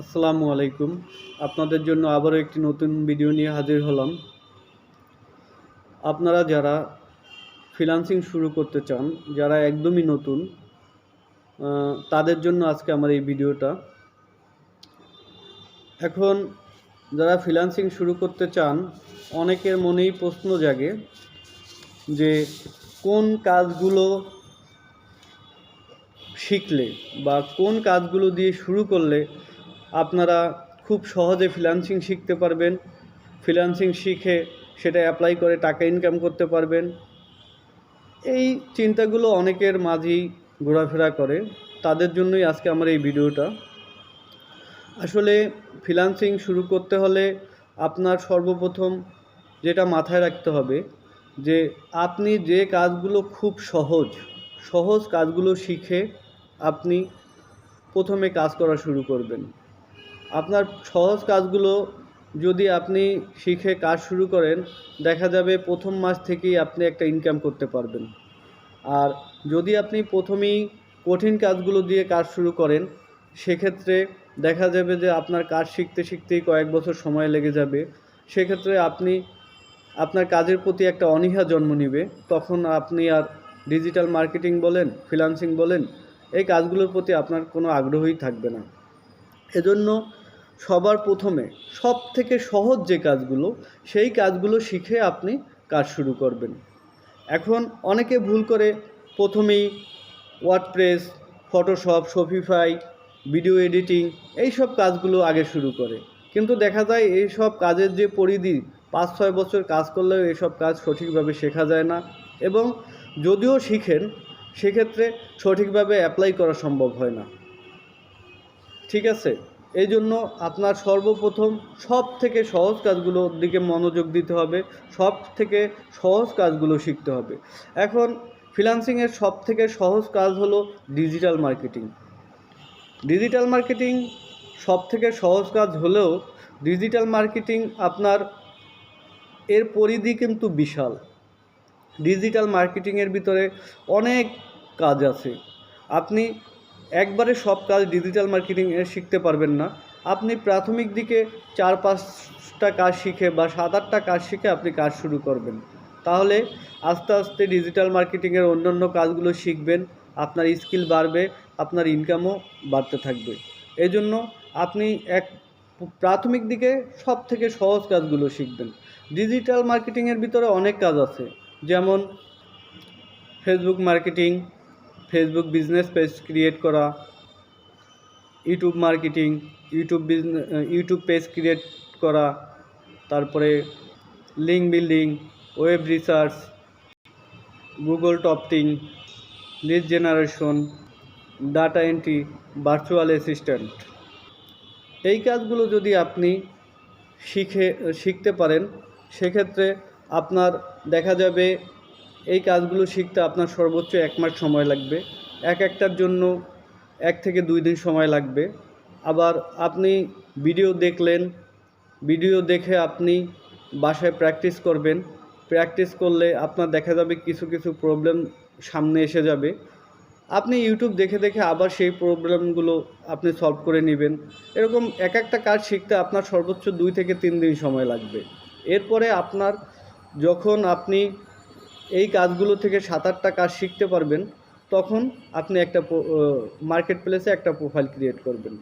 আসসালামু আলাইকুম। আপনাদের জন্য আবারও একটি নতুন ভিডিও নিয়ে হাজির হলাম। আপনারা যারা ফ্রিল্যান্সিং শুরু করতে চান, যারা একদমই নতুন, তাদের জন্য আজকে আমার এই ভিডিওটা। এখন যারা ফ্রিল্যান্সিং শুরু করতে চান, অনেকের মনেই প্রশ্ন জাগে যে কোন কাজগুলো শিখলে বা কোন কাজগুলো দিয়ে শুরু করলে আপনারা খুব সহজে ফ্রিল্যান্সিং শিখতে পারবেন, ফ্রিল্যান্সিং শিখে সেটা অ্যাপ্লাই করে টাকা ইনকাম করতে পারবেন। এই চিন্তাগুলো অনেকের মাঝেই ঘোরাফেরা করে, তাদের জন্যই আজকে আমার এই ভিডিওটা। আসলে ফ্রিল্যান্সিং শুরু করতে হলে আপনার সর্বপ্রথম যেটা মাথায় রাখতে হবে যে আপনি যে কাজগুলো খুব সহজ কাজগুলো শিখে আপনি প্রথমে কাজ করা শুরু করবেন। আপনার সহজ কাজগুলো যদি আপনি শিখে কাজ শুরু করেন, দেখা যাবে প্রথম মাস থেকেই আপনি একটা ইনকাম করতে পারবেন। আর যদি আপনি প্রথমেই কঠিন কাজগুলো দিয়ে কাজ শুরু করেন, সেক্ষেত্রে দেখা যাবে যে আপনার কাজ শিখতে শিখতেই কয়েক বছর সময় লেগে যাবে। সেক্ষেত্রে আপনি আপনার কাজের প্রতি একটা অনীহা জন্ম নেবে। তখন আপনি আর ডিজিটাল মার্কেটিং বলেন, ফ্রিল্যান্সিং বলেন, এই কাজগুলোর প্রতি আপনার কোনো আগ্রহই থাকবে না। এজন্য সবার প্রথমে সবথেকে সহজ যে কাজগুলো, সেই কাজগুলো শিখে আপনি কাজ শুরু করবেন। এখন অনেকে ভুল করে প্রথমেই WordPress, Photoshop, Shopify, video editing এইসব কাজগুলো আগে শুরু করে, কিন্তু দেখা যায় এইসব কাজের যে পরিধি 5-6 বছর কাজ করলেও এসব কাজ সঠিকভাবে শেখা যায় না, এবং যদিও শিখেন সেক্ষেত্রে সঠিকভাবে অ্যাপ্লাই করা সম্ভব হয় না। ঠিক আছে, এই জন্য আপনার সর্বপ্রথম সব থেকে সহজ কাজগুলোর দিকে মনোযোগ দিতে হবে, সব থেকে সহজ কাজগুলো শিখতে হবে। এখন ফ্রিল্যান্সিংয়ের সব থেকে সহজ কাজ হলো ডিজিটাল মার্কেটিং। ডিজিটাল মার্কেটিং সব থেকে সহজ কাজ হলেও ডিজিটাল মার্কেটিং আপনার এর পরিধি কিন্তু বিশাল। ডিজিটাল মার্কেটিংয়ের ভিতরে অনেক কাজ আছে। আপনি একবারে সব কাজ ডিজিটাল মার্কেটিংয়ে শিখতে পারবেন না। আপনি প্রাথমিক দিকে 4-5টা কাজ শিখে বা 7-8টা কাজ শিখে আপনি কাজ শুরু করবেন। তাহলে আস্তে আস্তে ডিজিটাল মার্কেটিংয়ের অন্যান্য কাজগুলো শিখবেন, আপনার স্কিল বাড়বে, আপনার ইনকামও বাড়তে থাকবে। এই জন্য আপনি প্রাথমিক দিকে সব থেকে সহজ কাজগুলো শিখবেন। ডিজিটাল মার্কেটিংয়ের ভিতরে অনেক কাজ আছে, যেমন Facebook marketing, Facebook business page create করা, YouTube marketing, YouTube page create করা, তারপরে link building, web research, Google topping, lead generation, data entry, virtual assistant. এই কাজগুলো যদি আপনি শিখতে পারেন, সেক্ষেত্রে আপনার দেখা যাবে এই কাজগুলো শিখতে আপনার সর্বোচ্চ 1 মাস সময় লাগবে। একটার জন্য 1 থেকে 2 দিন সময় লাগবে। আবার আপনি ভিডিও দেখলেন, ভিডিও দেখে আপনি বাসায় প্র্যাকটিস করবেন। প্র্যাকটিস করলে আপনার দেখা যাবে কিছু প্রবলেম সামনে এসে যাবে। আপনি ইউটিউব দেখে দেখে আবার সেই প্রবলেমগুলো আপনি সলভ করে নেবেন। এরকম একটা কাজ শিখতে আপনার সর্বোচ্চ 2 থেকে 3 দিন সময় লাগবে। এরপরে আপনার যখন আপনি এই কাজগুলো থেকে 7-8টা কাজ শিখতে পারবেন, তখন আপনি একটা মার্কেট প্লেসে একটা প্রোফাইল ক্রিয়েট করবেন।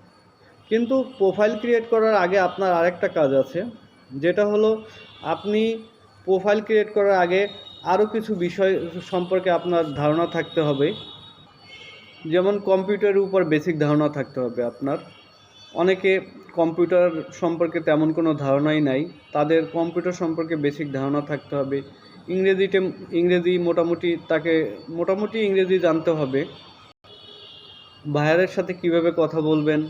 কিন্তু প্রোফাইল ক্রিয়েট করার আগে আপনার আরেকটা কাজ আছে, যেটা হলো আপনি প্রোফাইল ক্রিয়েট করার আগে আরও কিছু বিষয় সম্পর্কে আপনার ধারণা থাকতে হবে। যেমন কম্পিউটারের উপর বেসিক ধারণা থাকতে হবে আপনার। অনেকে কম্পিউটার সম্পর্কে তেমন কোনো ধারণাই নাই, তাদের কম্পিউটার সম্পর্কে বেসিক ধারণা থাকতে হবে। ইংরেজি মোটামুটি ইংরেজি জানতে হবে। ভাইয়ারের সাথে কিভাবে কথা বলবেন,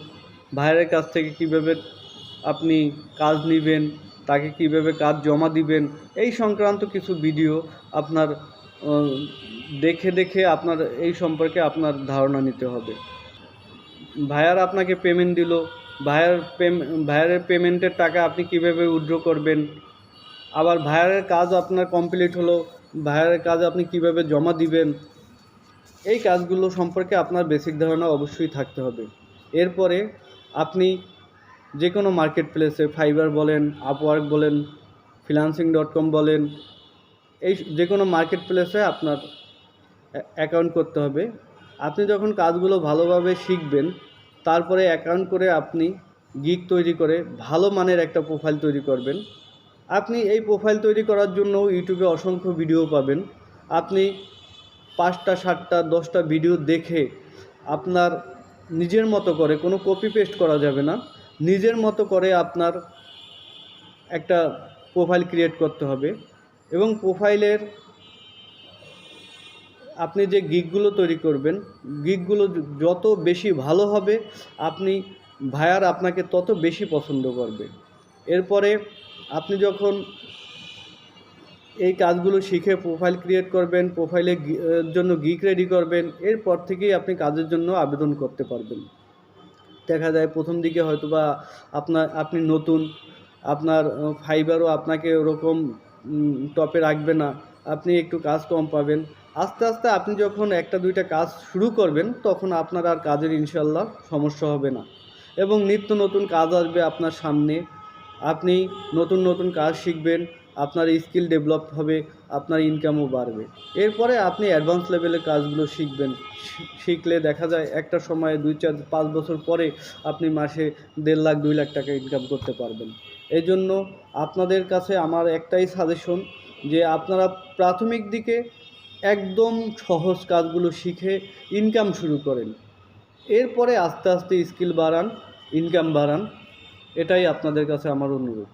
ভাইয়ারের কাছ থেকে কিভাবে আপনি কাজ নেবেন, তাকে কিভাবে কাজ জমা দিবেন, এই সংক্রান্ত কিছু ভিডিও আপনার দেখে দেখে আপনার এই সম্পর্কে আপনার ধারণা নিতে হবে। ভাইয়ার আপনাকে পেমেন্ট দিল, ভাইয়ারের পেমেন্টের টাকা আপনি কিভাবে উইথড্র করবেন, আবার ভাইয়ারের কাজ আপনার কমপ্লিট হলো, ভাইয়ারের কাজ আপনি কিভাবে জমা দিবেন, এই কাজগুলো সম্পর্কে আপনার বেসিক ধারণা অবশ্যই থাকতে হবে। এরপরে আপনি যে কোনো মার্কেট প্লেসে, ফাইবার বলেন, আপওয়ার্ক বলেন, freelancing.com বলেন, এই যে কোনো মার্কেট প্লেসে আপনার অ্যাকাউন্ট করতে হবে। আপনি যখন কাজগুলো ভালোভাবে শিখবেন, তারপরে অ্যাকাউন্ট করে আপনি গিগ তৈরি করে ভালো মানের একটা প্রোফাইল তৈরি করবেন। আপনি এই প্রোফাইল তৈরি করার জন্য ইউটিউবে অসংখ্য ভিডিও পাবেন। আপনি 5টা 7টা 10টা ভিডিও দেখে আপনার নিজের মতো করে, কোনো কপি পেস্ট করা যাবে না, নিজের মতো করে আপনার একটা প্রোফাইল ক্রিয়েট করতে হবে। এবং প্রোফাইলের আপনি যে গিগগুলো তৈরি করবেন, গিগগুলো যত বেশি ভালো হবে, আপনি ভাইয়ার আপনাকে তত বেশি পছন্দ করবে। এরপরে আপনি যখন এই কাজগুলো শিখে প্রোফাইল ক্রিয়েট করবেন, প্রোফাইলের জন্য গিগ রেডি করবেন, এরপর থেকেই আপনি কাজের জন্য আবেদন করতে পারবেন। দেখা যায় প্রথম দিকে হয়তো বা আপনি নতুন, আপনার ফাইবারও আপনাকে ওরকম টপে রাখবে না, আপনি একটু কাজ কম পাবেন। আস্তে আস্তে আপনি যখন 1-2টা কাজ শুরু করবেন, তখন আপনার আর কাজের ইনশাল্লাহ সমস্যা হবে না এবং নিত্য নতুন কাজ আসবে আপনার সামনে। আপনি নতুন নতুন কাজ শিখবেন, আপনার স্কিল ডেভেলপ হবে, আপনার ইনকামও বাড়বে। এরপরে আপনি অ্যাডভান্স লেভেলের কাজগুলো শিখবেন। শিখলে দেখা যায় একটা সময়ে 2-4-5 বছর পরে আপনি মাসে 1.5 লাখ 2 লাখ টাকা ইনকাম করতে পারবেন। এই জন্য আপনাদের কাছে আমার একটাই সাজেশন যে আপনারা প্রাথমিক দিকে একদম সহজ কাজগুলো শিখে ইনকাম শুরু করেন, এরপরে আস্তে আস্তে স্কিল বাড়ান, ইনকাম বাড়ান। এটাই আপনাদের কাছে আমার অনুরোধ।